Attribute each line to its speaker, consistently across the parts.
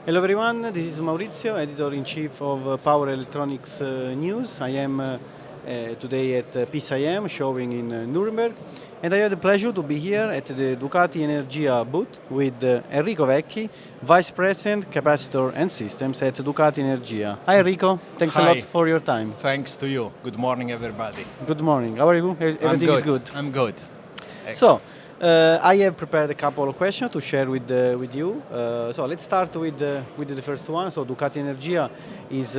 Speaker 1: Hello everyone, this is Maurizio, editor-in-chief of Power Electronics News. I am today at PCIM showing in Nuremberg, and I have the pleasure to be here at the Ducati Energia booth with Enrico Vecchi, Vice President, Capacitor and Systems at Ducati Energia. Hi Enrico, thanks a lot for your time.
Speaker 2: Thanks to you. Good morning everybody.
Speaker 1: Good morning, how are you? Everything is good?
Speaker 2: I'm good.
Speaker 1: So, I have prepared a couple of questions to share with you. So let's start with the first one. So Ducati Energia is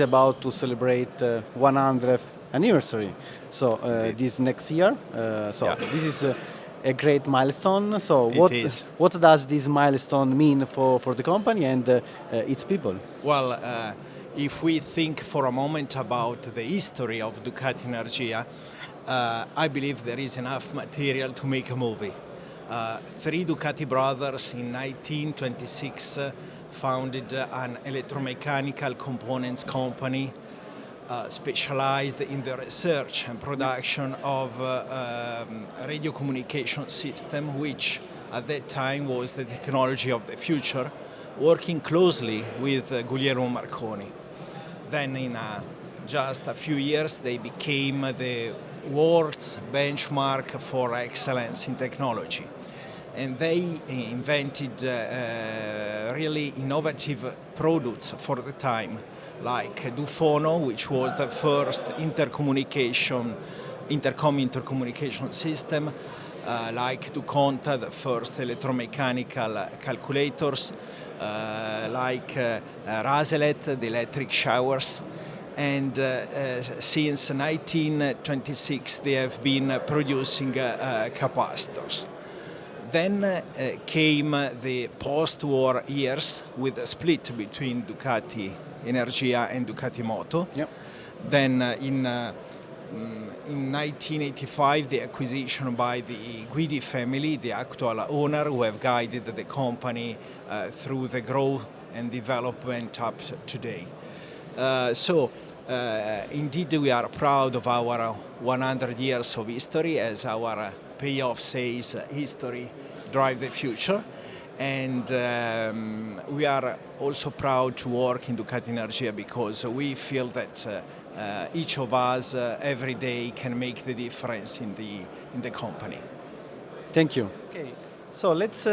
Speaker 1: about to celebrate 100th anniversary. So this next year. This is a great milestone. So what does this milestone mean for the company and its people?
Speaker 2: Well, if we think for a moment about the history of Ducati Energia, I believe there is enough material to make a movie. Three Ducati brothers in 1926 founded an electromechanical components company specialized in the research and production of radio communication system, which at that time was the technology of the future, working closely with Guglielmo Marconi. Then in just a few years they became the world's benchmark for excellence in technology. And they invented really innovative products for the time, like Dufono, which was the first intercom intercommunication system, like Duconta, the first electromechanical calculators, like Raselet, the electric showers. And since 1926 they have been producing capacitors. Then came the post-war years with a split between Ducati Energia and Ducati Moto.
Speaker 1: Yep.
Speaker 2: Then in 1985 the acquisition by the Guidi family, the actual owner who have guided the company through the growth and development up to today. Indeed, we are proud of our 100 years of history, as our payoff says, history drive the future. And we are also proud to work in Ducati Energia because we feel that each of us every day can make the difference in the company.
Speaker 1: Thank you. Okay. So let's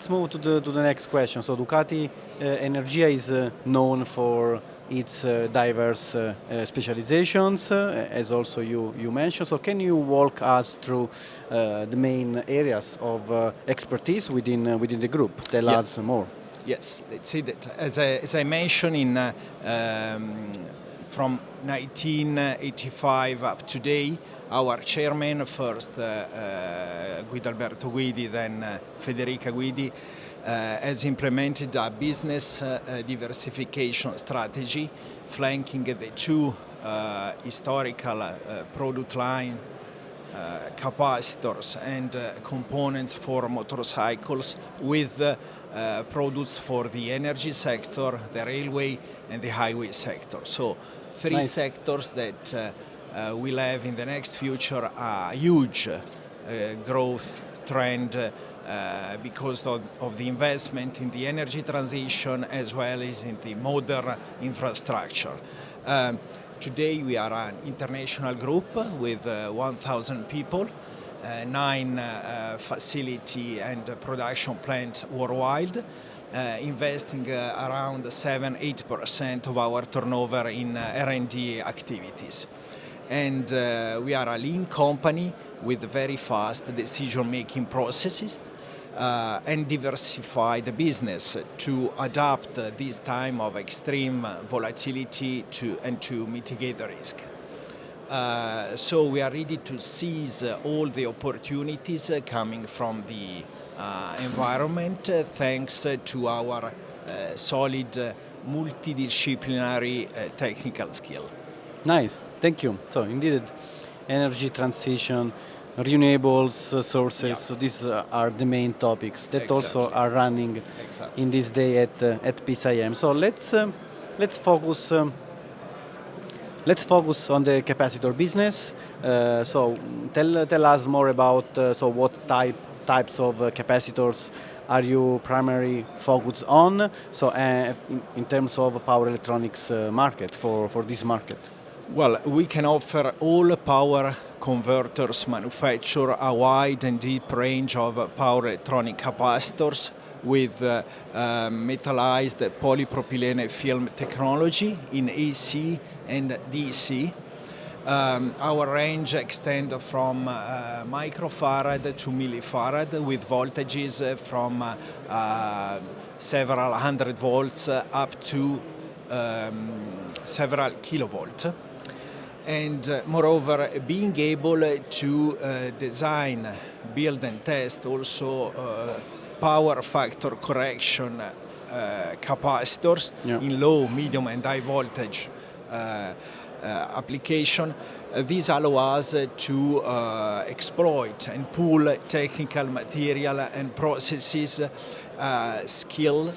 Speaker 1: move to the next question. So Ducati Energia is known for its diverse specializations, as also you mentioned. So can you walk us through the main areas of expertise within the group? Tell us more.
Speaker 2: Yes, let's see that. As I mentioned, from 1985 up to today, our chairman, first Guido Alberto Guidi, then Federica Guidi, has implemented a business diversification strategy, flanking the two historical product line capacitors and components for motorcycles with products for the energy sector, the railway and the highway sector. So three sectors that will have in the next future a huge growth trend because of the investment in the energy transition as well as in the modern infrastructure. Today we are an international group with 1,000 people, 9 facility and production plants worldwide, investing around 7-8% of our turnover in R&D activities. And we are a lean company with very fast decision-making processes and diversify the business to adapt this time of extreme volatility to mitigate the risk. So we are ready to seize all the opportunities coming from the environment thanks to our solid multidisciplinary technical skill.
Speaker 1: Nice, thank you. So indeed, energy transition, renewables sources, so these are the main topics that also are running in this day at PCIM. So let's focus on the capacitor business. So tell us more about what types of capacitors are you primarily focused on? So in terms of power electronics market for this market.
Speaker 2: Well, we can offer all power converters manufacture a wide and deep range of power electronic capacitors with metallized polypropylene film technology in AC and DC. Our range extends from microfarad to millifarad with voltages from several hundred volts up to several kilovolt. And moreover, being able to design, build and test also power factor correction capacitors in low, medium and high voltage application. These allow us to exploit and pool technical material and processes skill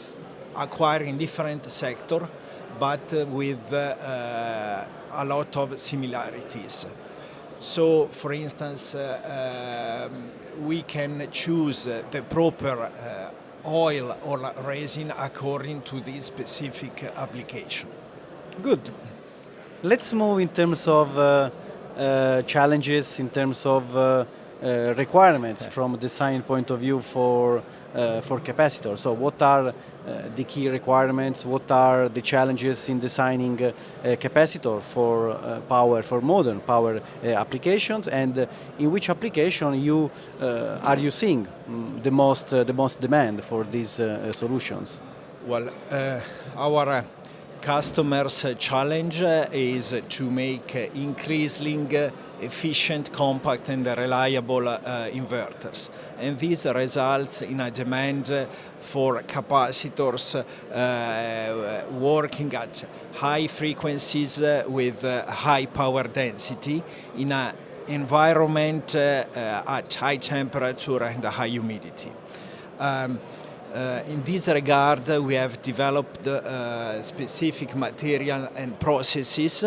Speaker 2: acquired in different sectors, but with a lot of similarities. So, for instance, we can choose the proper oil or resin according to this specific application.
Speaker 1: Good. Let's move in terms of challenges, in terms of requirements from a design point of view for capacitors. So what are the key requirements? What are the challenges in designing a capacitor for modern power applications? And in which application are you seeing the most demand for these solutions?
Speaker 2: Well, our customers' challenge is to make increasingly efficient, compact and reliable inverters. And this results in a demand for capacitors working at high frequencies with high power density in an environment at high temperature and high humidity. In this regard, we have developed specific material and processes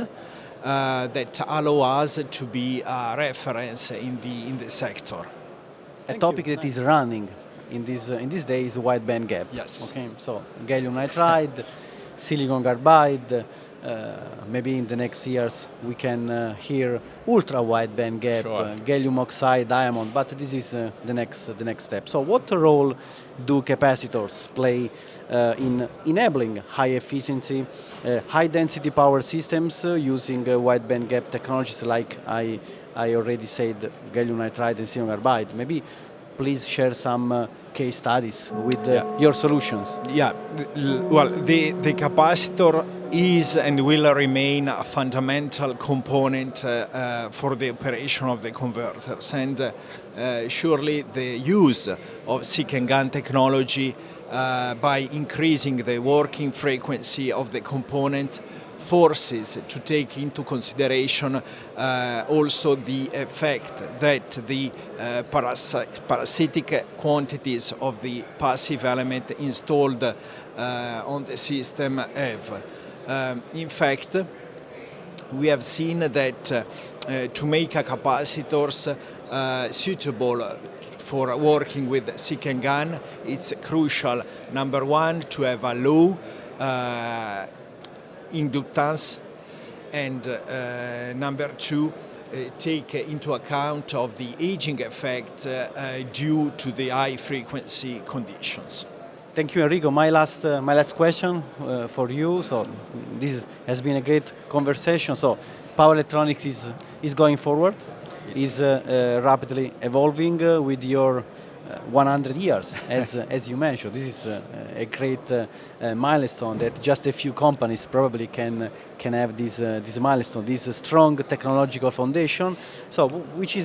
Speaker 2: that allow us to be a reference in the sector.
Speaker 1: A topic that is running in these days is wide-bandgap.
Speaker 2: Yes.
Speaker 1: Okay, so gallium nitride, silicon carbide. Maybe in the next years we can hear ultra-wide-bandgap, gallium oxide, diamond. But this is the next step. So, what role do capacitors play in enabling high efficiency, high density power systems using wide-bandgap technologies like I already said, gallium nitride and silicon carbide? Maybe please share some case studies with your solutions.
Speaker 2: Yeah, well, the capacitor is and will remain a fundamental component for the operation of the converters, and surely the use of silicon GaN technology by increasing the working frequency of the components forces to take into consideration also the effect that the parasitic quantities of the passive element installed on the system have. In fact, we have seen that to make a capacitors suitable for working with silicon GaN, it's crucial, number one, to have a low inductance, and number two, take into account of the aging effect due to the high frequency conditions.
Speaker 1: Thank you, Enrico. My last question for you. So this has been a great conversation. So power electronics is going forward, is rapidly evolving with your 100 years, as you mentioned. This is a great milestone that just a few companies probably can have this milestone, this strong technological foundation. So, what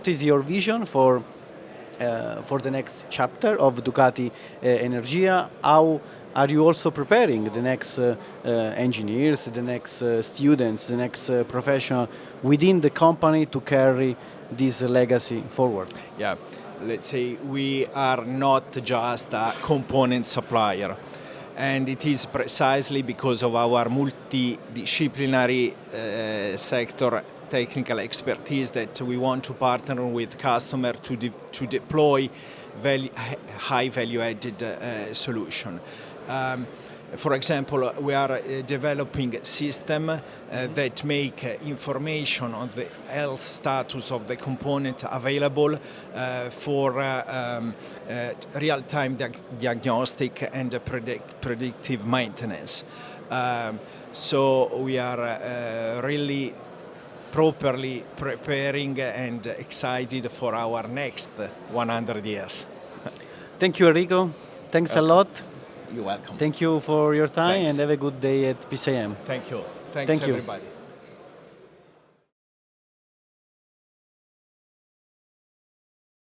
Speaker 1: is your vision for the next chapter of Ducati Energia? How are you also preparing the next engineers, the next students, the next professional within the company to carry this legacy forward?
Speaker 2: Yeah. Let's say we are not just a component supplier, and it is precisely because of our multidisciplinary sector technical expertise that we want to partner with customers to deploy high value-added solution. For example, we are developing a system that make information on the health status of the component available for real-time diagnostic and predictive maintenance. So we are really properly preparing and excited for our next 100 years.
Speaker 1: Thank you, Enrico. Thanks a lot.
Speaker 2: You're welcome.
Speaker 1: Thank you for your time
Speaker 2: Thanks.
Speaker 1: and have a good day at PCIM.
Speaker 2: Thank you. Thanks
Speaker 1: Thank you.
Speaker 2: everybody.